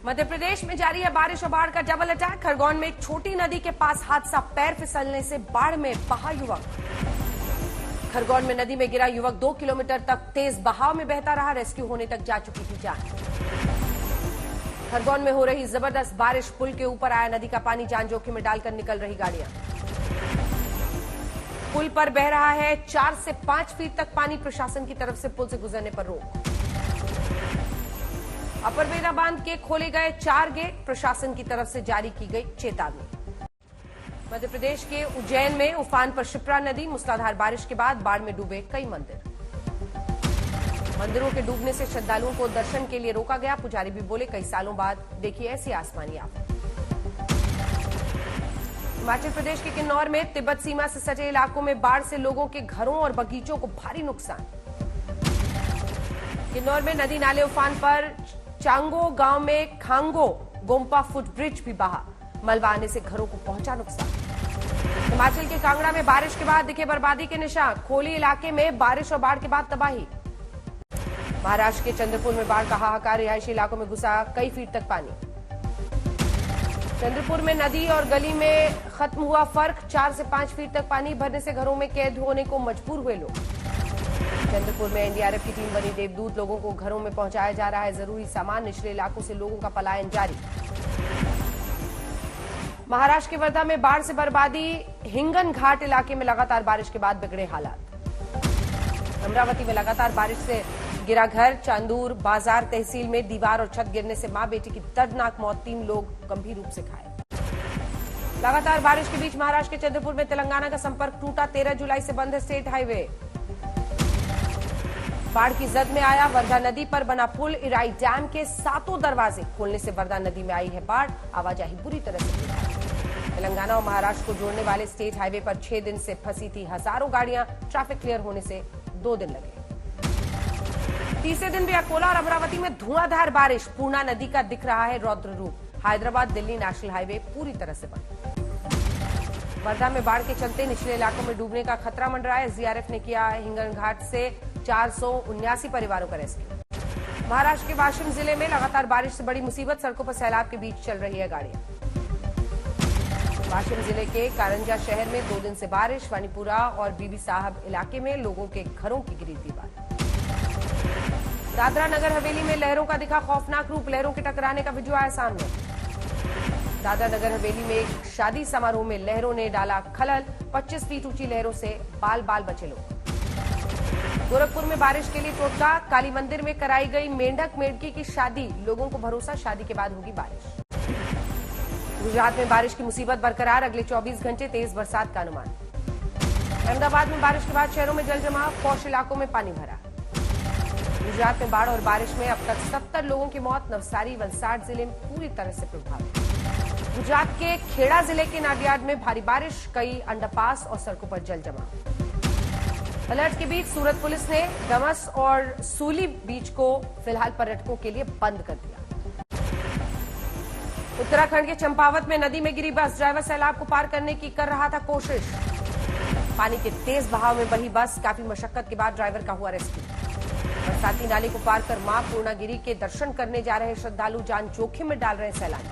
मध्य प्रदेश में जारी है बारिश और बाढ़ का डबल अटैक। खरगोन में छोटी नदी के पास हादसा, पैर फिसलने से बाढ़ में बहा युवक। खरगोन में नदी में गिरा युवक 2 किलोमीटर तक तेज बहाव में बहता रहा। रेस्क्यू होने तक जा चुकी थी जान। खरगोन में हो रही जबरदस्त बारिश, पुल के ऊपर आया नदी का पानी, जान जोखिम में डालकर निकल रही गाड़ियां। पुल पर बह रहा है 4 से 5 फीट तक पानी। प्रशासन की तरफ से पुल से गुजरने पर रोक। अपर बेरा बांध के खोले गए 4 गेट, प्रशासन की तरफ से जारी की गई चेतावनी। मध्य प्रदेश के उज्जैन में उफान पर शिप्रा नदी, मूसलाधार बारिश के बाद बाढ़ में डूबे कई मंदिर। मंदिरों के डूबने से श्रद्धालुओं को दर्शन के लिए रोका गया। पुजारी भी बोले, कई सालों बाद देखी ऐसी आसमानी आफत। हिमाचल प्रदेश के किन्नौर में तिब्बत सीमा से सटे इलाकों में बाढ़ से लोगों के घरों और बगीचों को भारी नुकसान। किन्नौर में नदी नाले उफान पर, चांगो गांव में खांगो गोम्पा फुट ब्रिज भी बहा, मलबा आने से घरों को पहुंचा नुकसान। हिमाचल के कांगड़ा में बारिश के बाद दिखे बर्बादी के निशान। खोली इलाके में बारिश और बाढ़ के बाद तबाही। महाराष्ट्र के चंद्रपुर में बाढ़ का हाहाकार, रिहायशी इलाकों में घुसा कई फीट तक पानी। चंद्रपुर में नदी और गली में खत्म हुआ फर्क, 4 से 5 फीट तक पानी भरने से घरों में कैद होने को मजबूर हुए लोग। चंद्रपुर में एनडीआरएफ की टीम बनी देवदूत, लोगों को घरों में पहुंचाया जा रहा है जरूरी सामान। निचले इलाकों से लोगों का पलायन जारी। महाराष्ट्र के वर्धा में बाढ़ से बर्बादी, हिंगन घाट इलाके में लगातार बारिश के बाद बिगड़े हालात। अमरावती में लगातार बारिश से गिरा घर, चांदूर बाजार तहसील में दीवार और छत गिरने से मां बेटी की दर्दनाक मौत, 3 लोग गंभीर रूप से घायल। लगातार बारिश के बीच महाराष्ट्र के चंद्रपुर में तेलंगाना का संपर्क टूटा, 13 जुलाई से बंद है स्टेट हाईवे। बाढ़ की जद में आया वर्धा नदी पर बना पुल, इराई डैम के 7 दरवाजे खोलने से वर्धा नदी में आई है बाढ़, आवाजाही बुरी तरह से प्रभावित। तेलंगाना और महाराष्ट्र को जोड़ने वाले स्टेट हाईवे पर 6 दिन से फंसी थी हजारों गाड़ियां, ट्रैफिक क्लियर होने से 2 दिन लगे। तीसरे दिन भी अकोला और अमरावती में धुआंधार बारिश, पूर्णा नदी का दिख रहा है रौद्र रूप। हैदराबाद दिल्ली नेशनल हाईवे पूरी तरह से बंद। वर्धा में बाढ़ के चलते निचले इलाकों में डूबने का खतरा मंडरा है। जीआरएफ ने किया हिंगन घाट से 479 परिवारों का रेस्क्यू। महाराष्ट्र के वाशिम जिले में लगातार बारिश से बड़ी मुसीबत, सड़कों पर सैलाब के बीच चल रही है गाड़ियां। वाशिम जिले के कारंजा शहर में 2 दिन से बारिश, वानीपुरा और बीबी साहब इलाके में लोगों के घरों की गिरी दीवार। दादरा नगर हवेली में लहरों का दिखा खौफनाक रूप, लहरों के टकराने का वीडियो आया सामने। दादरा नगर हवेली में एक शादी समारोह में लहरों ने डाला खलल, 25 फीट ऊंची लहरों से बाल बाल बचे लोग। गोरखपुर में बारिश के लिए टोटका, काली मंदिर में कराई गई मेंढक मेढकी की शादी, लोगों को भरोसा शादी के बाद होगी बारिश। गुजरात में बारिश की मुसीबत बरकरार, अगले 24 घंटे तेज बरसात का अनुमान। अहमदाबाद में बारिश के बाद शहरों में जल जमाव, पौष इलाकों में पानी भरा। गुजरात में बाढ़ और बारिश में अब तक 70 लोगों की मौत, नवसारी वलसाड जिले में पूरी तरह से प्रभावित। गुजरात के खेड़ा जिले के नाडियाड में भारी बारिश, कई अंडरपास और सड़कों पर जल जमाव। अलर्ट के बीच सूरत पुलिस ने डमस और सूली बीच को फिलहाल पर्यटकों के लिए बंद कर दिया। उत्तराखंड के चंपावत में नदी में गिरी बस, ड्राइवर सैलाब को पार करने की कर रहा था कोशिश। पानी के तेज बहाव में बही बस, काफी मशक्कत के बाद ड्राइवर का हुआ रेस्क्यू। बरसाती नाले को पार कर मां पूर्णागिरी के दर्शन करने जा रहे श्रद्धालु जान जोखिम में डाल रहे सैलानी।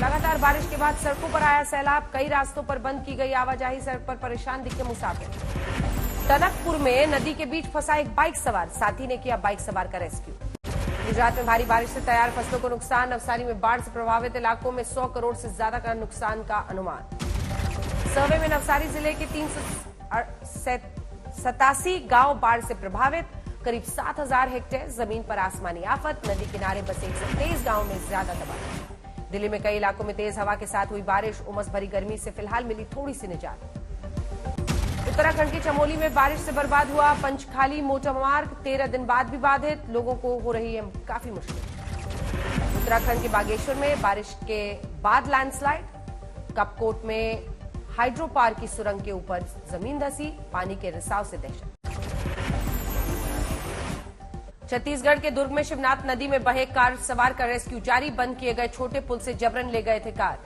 लगातार बारिश के बाद सड़कों पर आया सैलाब, कई रास्तों पर बंद की गई आवाजाही, सड़क पर परेशान दिखे मुसाफिर। टनकपुर में नदी के बीच फंसा एक बाइक सवार, साथी ने किया बाइक सवार का रेस्क्यू। गुजरात में भारी बारिश से तैयार फसलों को नुकसान, नवसारी में बाढ़ से प्रभावित इलाकों में 100 करोड़ से ज्यादा का नुकसान का अनुमान। सर्वे में नवसारी जिले के 387 गांव बाढ़ से प्रभावित, करीब 7000 हेक्टेयर जमीन पर आसमानी आफत, नदी किनारे बसे 123 गांव में ज्यादा तबाही। दिल्ली में कई इलाकों में तेज हवा के साथ हुई बारिश, उमस भरी गर्मी से फिलहाल मिली थोड़ी सी निजात। उत्तराखंड की चमोली में बारिश से बर्बाद हुआ पंचखाली मोटर मार्ग, 13 दिन बाद भी बाधित, लोगों को हो रही है काफी मुश्किल। उत्तराखंड के बागेश्वर में बारिश के बाद लैंडस्लाइड, कपकोट में हाइड्रो पार्क की सुरंग के ऊपर जमीन धसी, पानी के रिसाव से दहशत। छत्तीसगढ़ के दुर्ग में शिवनाथ नदी में बहे कार सवार का रेस्क्यू जारी, बंद किए गए छोटे पुल से जबरन ले गए थे कार।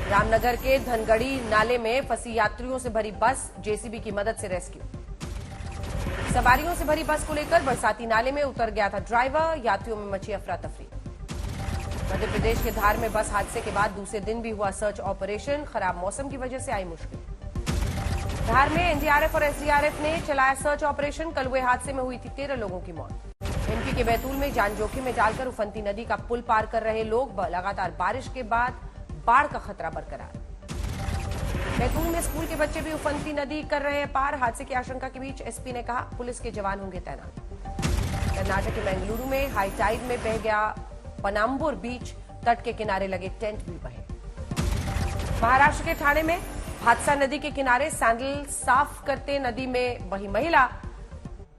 रामनगर के धनगढ़ी नाले में फंसी यात्रियों से भरी बस, जेसीबी की मदद से रेस्क्यू। सवारियों से भरी बस को लेकर बरसाती नाले में उतर गया था ड्राइवर, यात्रियों में मची अफरा तफरी। मध्य प्रदेश के धार में बस हादसे के बाद दूसरे दिन भी हुआ सर्च ऑपरेशन। खराब मौसम की वजह से आई मुश्किल। धार में एनडीआरएफ और एसडीआरएफ ने चलाया सर्च ऑपरेशन। कल हुए हादसे में हुई थी 13 लोगों की मौत। एमपी के बैतूल में जान जोखिम में डालकर उफनती नदी का पुल पार कर रहे लोग। लगातार बारिश के बाद बाढ़ का खतरा बरकरार। बैतूल में स्कूल के बच्चे भी उफनती नदी कर रहे हैं पार। हादसे की आशंका के बीच एसपी ने कहा पुलिस के जवान होंगे तैनात। कर्नाटक के बेंगलुरु में हाई टाइड में बह गया पनाम्बुर बीच। तट के किनारे लगे टेंट भी बहे। महाराष्ट्र के ठाणे में हादसा नदी के किनारे सैंडल साफ करते नदी में बही महिला।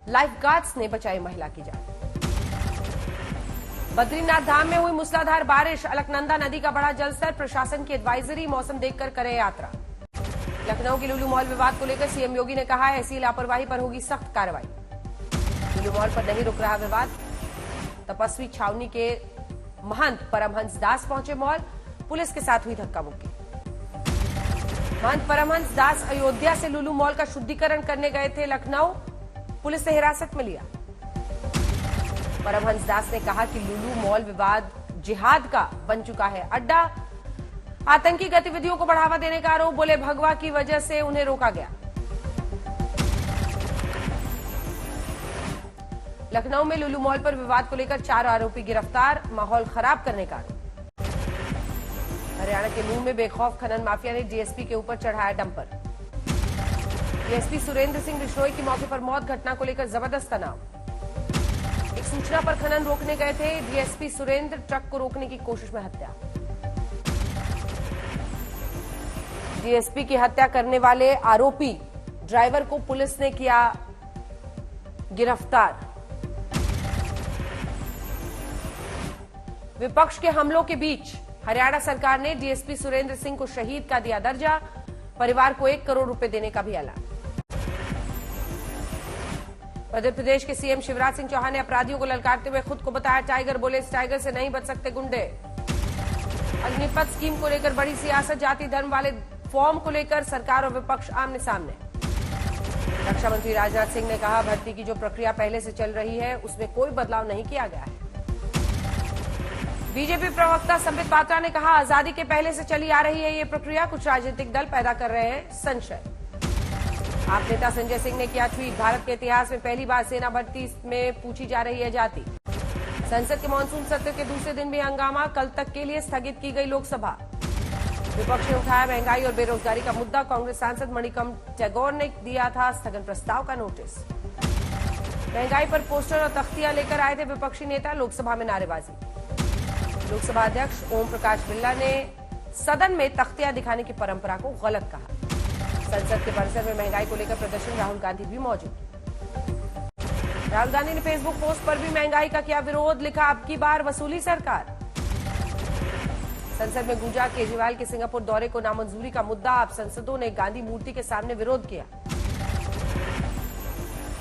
लाइफ गार्ड्स ने बचाई महिला की जान। बद्रीनाथ धाम में हुई मूसलाधार बारिश। अलकनंदा नदी का बढ़ा जलस्तर। प्रशासन की एडवाइजरी मौसम देखकर करें यात्रा। लखनऊ के लुलू मॉल विवाद को लेकर सीएम योगी ने कहा ऐसी लापरवाही पर होगी सख्त कार्रवाई। लुलू मॉल पर नहीं रुक रहा विवाद। तपस्वी छावनी के महंत परमहंस दास पहुंचे मॉल। पुलिस के साथ हुई धक्का मुक्की। महंत परमहंस दास अयोध्या से लुलू मॉल का शुद्धिकरण करने गए थे लखनऊ। पुलिस ने हिरासत में लिया। परमहंस दास ने कहा कि लुलू मॉल विवाद जिहाद का बन चुका है अड्डा। आतंकी गतिविधियों को बढ़ावा देने का आरोप। बोले भगवा की वजह से उन्हें रोका गया। लखनऊ में लुलू मॉल पर विवाद को लेकर 4 आरोपी गिरफ्तार। माहौल खराब करने का आरोप। हरियाणा के नूह में बेखौफ खनन माफिया ने डीएसपी के ऊपर चढ़ाया डंपर। डीएसपी सुरेंद्र सिंह बिश्नोई की मौके पर मौत। घटना को लेकर जबरदस्त तनाव। एक सूचना पर खनन रोकने गए थे डीएसपी सुरेंद्र। ट्रक को रोकने की कोशिश में हत्या। डीएसपी की हत्या करने वाले आरोपी ड्राइवर को पुलिस ने किया गिरफ्तार। विपक्ष के हमलों के बीच हरियाणा सरकार ने डीएसपी सुरेंद्र सिंह को शहीद का दिया दर्जा। परिवार को 1 करोड़ रुपए देने का भी ऐलान। मध्य प्रदेश के सीएम शिवराज सिंह चौहान ने अपराधियों को ललकारते हुए खुद को बताया टाइगर। बोले इस टाइगर से नहीं बच सकते गुंडे। अग्निपथ स्कीम को लेकर बड़ी सियासत। जाति धर्म वाले फॉर्म को लेकर सरकार और विपक्ष आमने सामने। रक्षा मंत्री राजनाथ सिंह ने कहा भर्ती की जो प्रक्रिया पहले से चल रही है उसमें कोई बदलाव नहीं किया गया है। बीजेपी प्रवक्ता संबित पात्रा ने कहा आजादी के पहले से चली आ रही है ये प्रक्रिया। कुछ राजनीतिक दल पैदा कर रहे हैं संशय। आप नेता संजय सिंह ने किया ट्वीट। भारत के इतिहास में पहली बार सेना भर्ती में पूछी जा रही है जाति। संसद के मानसून सत्र के दूसरे दिन भी हंगामा। कल तक के लिए स्थगित की गई लोकसभा। विपक्ष ने उठाया महंगाई और बेरोजगारी का मुद्दा। कांग्रेस सांसद मणिकम टैगोर ने दिया था स्थगन प्रस्ताव का नोटिस। महंगाई पर पोस्टर और तख्तियां लेकर आए थे विपक्षी नेता। लोकसभा में नारेबाजी। लोकसभा अध्यक्ष ओम प्रकाश बिरला ने सदन में तख्तियां दिखाने की परंपरा को गलत कहा। संसद के परिसर में महंगाई को लेकर प्रदर्शन। राहुल गांधी भी मौजूद। राहुल गांधी ने फेसबुक पोस्ट पर भी महंगाई का किया विरोध। लिखा अब की बार वसूली सरकार। संसद में गूंजा केजरीवाल के सिंगापुर दौरे को नामंजूरी का मुद्दा। आप सांसदों ने गांधी मूर्ति के सामने विरोध किया।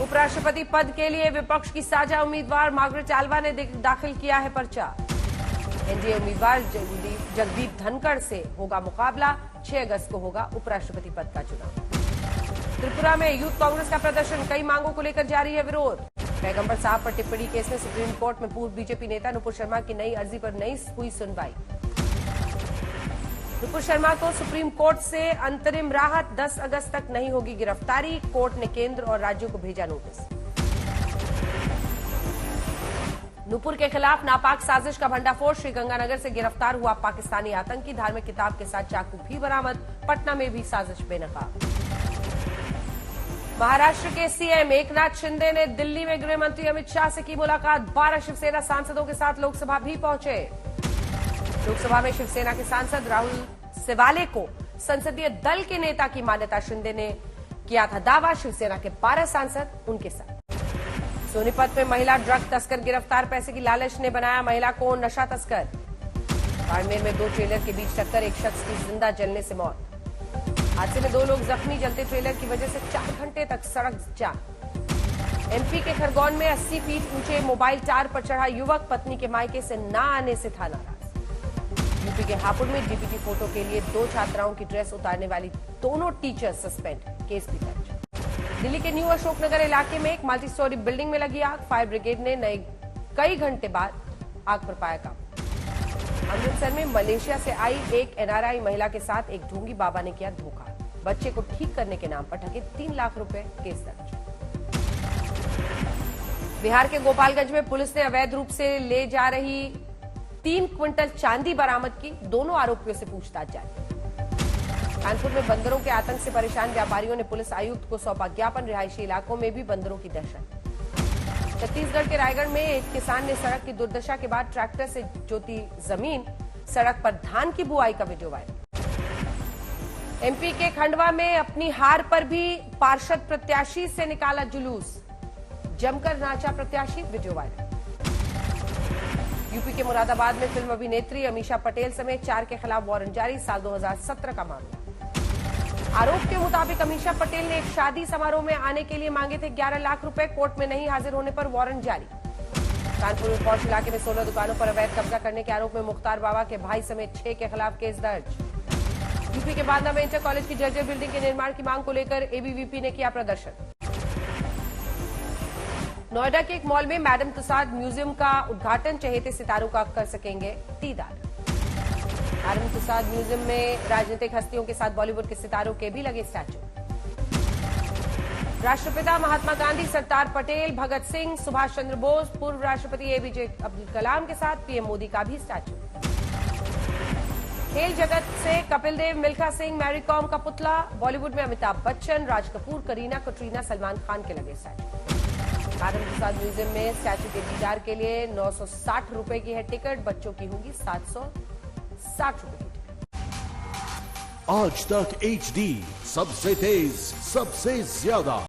उपराष्ट्रपति पद के लिए विपक्ष की साझा उम्मीदवार मार्गरेट आल्वा ने दाखिल किया है पर्चा। एनडीए उम्मीदवार जगदीप धनखड़ से होगा मुकाबला। 6 अगस्त को होगा उपराष्ट्रपति पद का चुनाव। त्रिपुरा में यूथ कांग्रेस का प्रदर्शन। कई मांगों को लेकर जारी है विरोध। पैगंबर साहब पर टिप्पणी केस में सुप्रीम कोर्ट में पूर्व बीजेपी नेता नुपुर शर्मा की नई अर्जी पर नहीं हुई सुनवाई। नुपुर शर्मा को सुप्रीम कोर्ट से अंतरिम राहत। 10 अगस्त तक नहीं होगी गिरफ्तारी। कोर्ट ने केंद्र और राज्यों को भेजा नोटिस। नुपुर के खिलाफ नापाक साजिश का भंडाफोड़। श्रीगंगानगर से गिरफ्तार हुआ पाकिस्तानी आतंकी। धार्मिक किताब के साथ चाकू भी बरामद। पटना में भी साजिश बेनकाब। महाराष्ट्र के सीएम एकनाथ शिंदे ने दिल्ली में गृह मंत्री अमित शाह से की मुलाकात। 12 शिवसेना सांसदों के साथ लोकसभा भी पहुंचे। लोकसभा में शिवसेना के सांसद राहुल सेवाले को संसदीय दल के नेता की मान्यता। शिंदे ने किया था दावा। शिवसेना के 12 सांसद उनके साथ। सोनीपत में महिला ड्रग तस्कर गिरफ्तार। पैसे की लालच ने बनाया महिला को नशा तस्कर। बाड़मेर में 2 ट्रेलर के बीच टक्कर। एक शख्स की जिंदा जलने से मौत। हादसे में 2 लोग जख्मी। जलते ट्रेलर की वजह से 4 घंटे तक सड़क जाम। एमपी के खरगोन में 80 फीट ऊंचे मोबाइल टावर पर चढ़ा युवक। पत्नी के मायके से न आने से था नाराज। यूपी के हापुड़ में डीपीटी फोटो के लिए 2 छात्राओं की ड्रेस उतारने वाली दोनों टीचर सस्पेंड। केस भी दर्ज। दिल्ली के न्यू अशोकनगर इलाके में एक मल्टी स्टोरी बिल्डिंग में लगी आग। फायर ब्रिगेड ने कई घंटे बाद आग पर पाया काबू। अमृतसर में मलेशिया से आई एक एनआरआई महिला के साथ एक ढोंगी बाबा ने किया धोखा। बच्चे को ठीक करने के नाम पर ठगे 3 लाख रुपए, केस दर्ज। बिहार के गोपालगंज में पुलिस ने अवैध रूप से ले जा रही 3 क्विंटल चांदी बरामद की। दोनों आरोपियों से पूछताछ जारी। कानपुर में बंदरों के आतंक से परेशान व्यापारियों ने पुलिस आयुक्त को सौंपा ज्ञापन। रिहायशी इलाकों में भी बंदरों की दहशत। छत्तीसगढ़ के रायगढ़ में एक किसान ने सड़क की दुर्दशा के बाद ट्रैक्टर से जोती जमीन, सड़क पर धान की बुआई का वीडियो वायरल। एमपी के खंडवा में अपनी हार पर भी पार्षद प्रत्याशी से निकाला जुलूस, जमकर नाचा प्रत्याशी, वीडियो वायरल। यूपी के मुरादाबाद में फिल्म अभिनेत्री अमीषा पटेल समेत 4 के खिलाफ वारंट जारी। साल 2017 का मामला। आरोप के मुताबिक अमीषा पटेल ने एक शादी समारोह में आने के लिए मांगे थे 11 लाख रुपए। कोर्ट में नहीं हाजिर होने पर वारंट जारी। कानपुर में पौष इलाके में 16 दुकानों पर अवैध कब्जा करने के आरोप में मुख्तार बाबा के भाई समेत 6 के खिलाफ केस दर्ज। यूपी के बांदा में इंटर कॉलेज की जर्जर बिल्डिंग के निर्माण की मांग को लेकर एबीवीपी ने किया प्रदर्शन। नोएडा के एक मॉल में मैडम तुसाद म्यूजियम का उद्घाटन, चहेते सितारों का कर सकेंगे दीदार। मैडम तुसाद म्यूजियम में राजनीतिक हस्तियों के साथ बॉलीवुड के सितारों के भी लगे स्टैचू। राष्ट्रपिता महात्मा गांधी, सरदार पटेल, भगत सिंह, सुभाष चंद्र बोस, पूर्व राष्ट्रपति एपीजे अब्दुल कलाम के साथ पीएम मोदी का भी स्टैचू। खेल जगत से कपिल देव, मिल्खा सिंह, मैरी कॉम का पुतला। बॉलीवुड में अमिताभ बच्चन, राज कपूर, करीना कटरीना, सलमान खान के लगे स्टैचू। मैडम तुसाद म्यूजियम में स्टैचू के दीदार के लिए 960 रुपए की है टिकट। बच्चों की होगी 760 रुपए की टिकट। आज तक HD, सबसे तेज, सबसे ज्यादा।